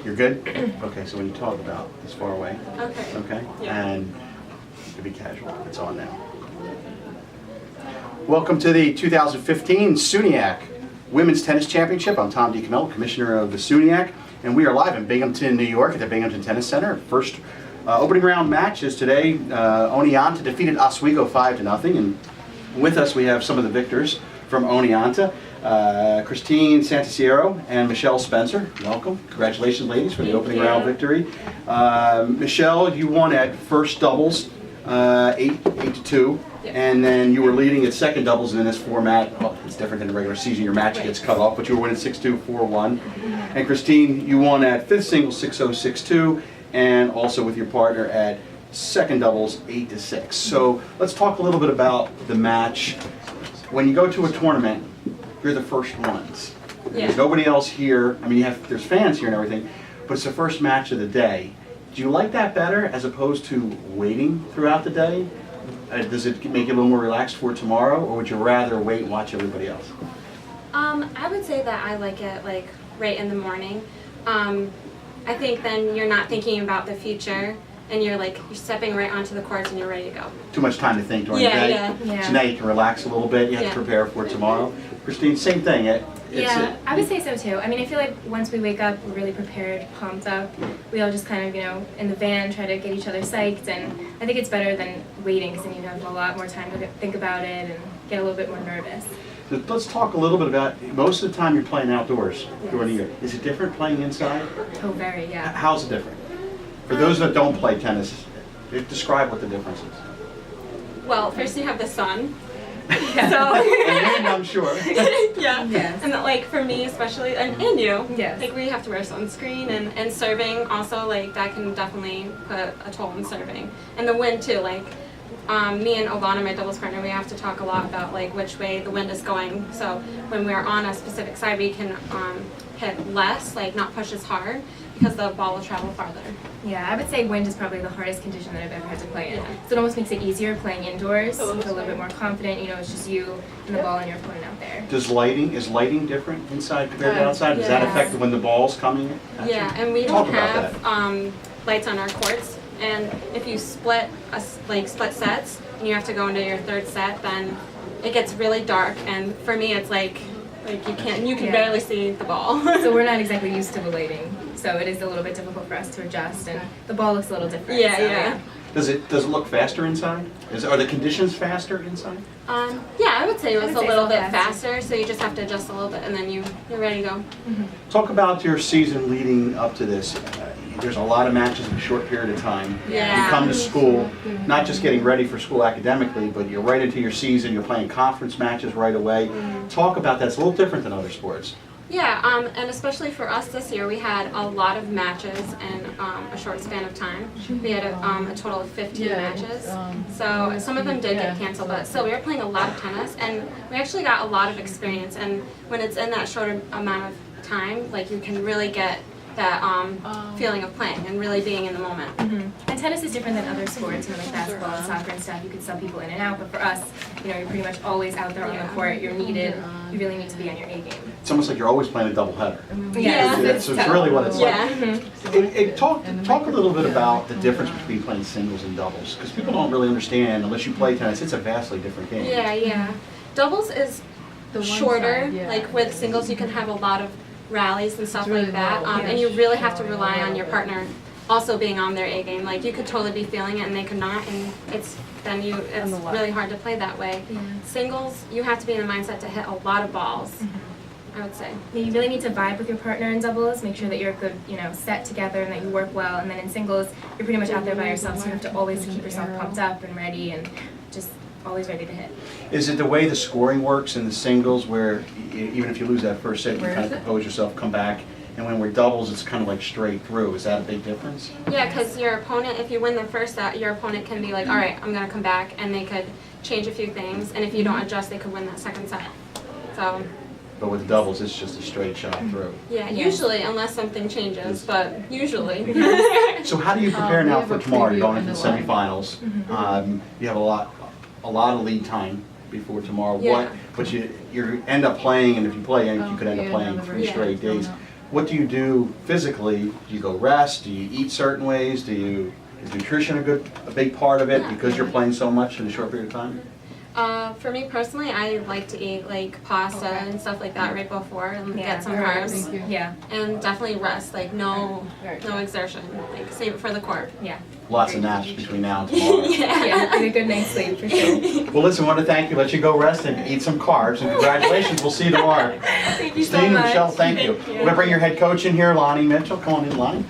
You're good? Okay, so when you talk about this far away, Okay. Yeah. and to be casual, it's on now. Welcome to the 2015 SUNYAC Women's Tennis Championship. I'm Tom DiCamillo, Commissioner of the SUNYAC, and we are live in Binghamton, New York at the Binghamton Tennis Center. First opening round match is today. Oneonta defeated Oswego 5-0, and with us we have some of the victors from Oneonta. Christine Santasiero and Michelle Spencer. Welcome. Congratulations, ladies, for the opening round victory. Michelle, you won at first doubles, 8-2, and then you were leading at second doubles, and in this format, well, it's different than the regular season, your match gets cut off, but you were winning 6-2, 4-1. And Christine, you won at fifth singles, 6-0, 6-2, and also with your partner at second doubles, 8-6. So let's talk a little bit about the match. When you go to a tournament, you're the first ones. There's nobody else here. I mean, there's fans here and everything, but it's the first match of the day. Do you like that better as opposed to waiting throughout the day? Does it make you a little more relaxed for tomorrow, or would you rather wait and watch everybody else? I would say that I like it like right in the morning. I think then you're not thinking about the future, and you're stepping right onto the courts and you're ready to go. Too much time to think during the day. Yeah. So now you can relax a little bit. You have to prepare for tomorrow. Christine, same thing. I would say so too. I mean, I feel like once we wake up, we're really prepared, pumped up. We all just kind of, in the van try to get each other psyched, and I think it's better than waiting because then you have a lot more time to think about it and get a little bit more nervous. So let's talk a little bit about, most of the time you're playing outdoors during the year. Is it different playing inside? Oh, very, yeah. How's it different? For those that don't play tennis, describe what the difference is. Well, first you have the sun. Yeah. So, and I'm sure. Yeah. Yes. And for me especially, and you, yes. We have to wear sunscreen, and serving also, that can definitely put a toll on serving. And the wind too, me and Ivana, my doubles partner, we have to talk a lot about which way the wind is going. So when we're on a specific side, we can hit less, not push as hard, because the ball will travel farther. Yeah, I would say wind is probably the hardest condition that I've ever had to play in. So it almost makes it easier playing indoors. You feel a little bit more confident. It's just you and the ball and your opponent out there. Is lighting different inside compared to outside? Does that affect when the ball's coming at you? And we don't have lights on our courts. And if you split split sets and you have to go into your third set, then it gets really dark. And for me, it's you can barely see the ball. So we're not exactly used to the lighting. So it is a little bit difficult for us to adjust, and the ball looks a little different. Yeah. Does it look faster inside? Are the conditions faster inside? I would say it was a little bit faster. So you just have to adjust a little bit, and then you're ready to go. Mm-hmm. Talk about your season leading up to this. There's a lot of matches in a short period of time. Yeah. You come to school, not just getting ready for school academically, but you're right into your season. You're playing conference matches right away. Talk about that. It's a little different than other sports. Yeah, and especially for us this year, we had a lot of matches in a short span of time. We had a total of 15 matches, so some of them did get canceled, but still we were playing a lot of tennis, and we actually got a lot of experience. And when it's in that short amount of time, you can really get that feeling of playing and really being in the moment. Mm-hmm. And tennis is different than other sports, like basketball and soccer and stuff. You could sub people in and out, but for us, you're pretty much always out there on the court. You're needed. You really need to be on your A game. It's almost like you're always playing a doubleheader. Yeah. So it's really what it's like. Mm-hmm. Talk a little bit about the difference between playing singles and doubles, because people don't really understand, unless you play tennis, it's a vastly different game. Yeah. Doubles is shorter. With singles, you can have a lot lot of rallies and stuff like that, and you really have to rely on your partner also being on their A game. You could totally be feeling it and they could not, and it's really hard to play that way. Singles, you have to be in the mindset to hit a lot of balls. I would say. Yeah, you really need to vibe with your partner in doubles, make sure that you're a good, set together and that you work well, and then in singles, you're pretty much out there by yourself, so you have to always keep yourself pumped up and ready and just always ready to hit. Is it the way the scoring works in the singles where even if you lose that first set, you kind of compose yourself, come back, and when we're doubles, it's kind of straight through? Is that a big difference? Yeah, because your opponent, if you win the first set, your opponent can be all right, I'm going to come back, and they could change a few things, and if you don't adjust, they could win that second set. So. But with doubles, it's just a straight shot through. Yeah, usually, unless something changes, but usually. So how do you prepare now for tomorrow? You're going into the semifinals. You have a lot of lead time before tomorrow. But you end up playing, and if you play, you could end up playing 3 straight days. what do you do physically? Do you go rest? Do you eat certain ways? Is nutrition a big part of it because you're playing so much in a short period of time? For me personally, I like to eat like pasta and stuff like that right before and get some Alright, carbs. thank you. Yeah, And definitely rest, like no exertion, like save it for the court. yeah. Lots of naps between now and tomorrow. Yeah, get a good night's sleep for sure. Well, listen, I want to thank you. Let you go rest and eat some carbs. And congratulations. We'll see you tomorrow. Thank you so Christine and much. Michelle, thank you. We're going to bring your head coach in here, Lonnie Mitchell. Come on in, Lonnie.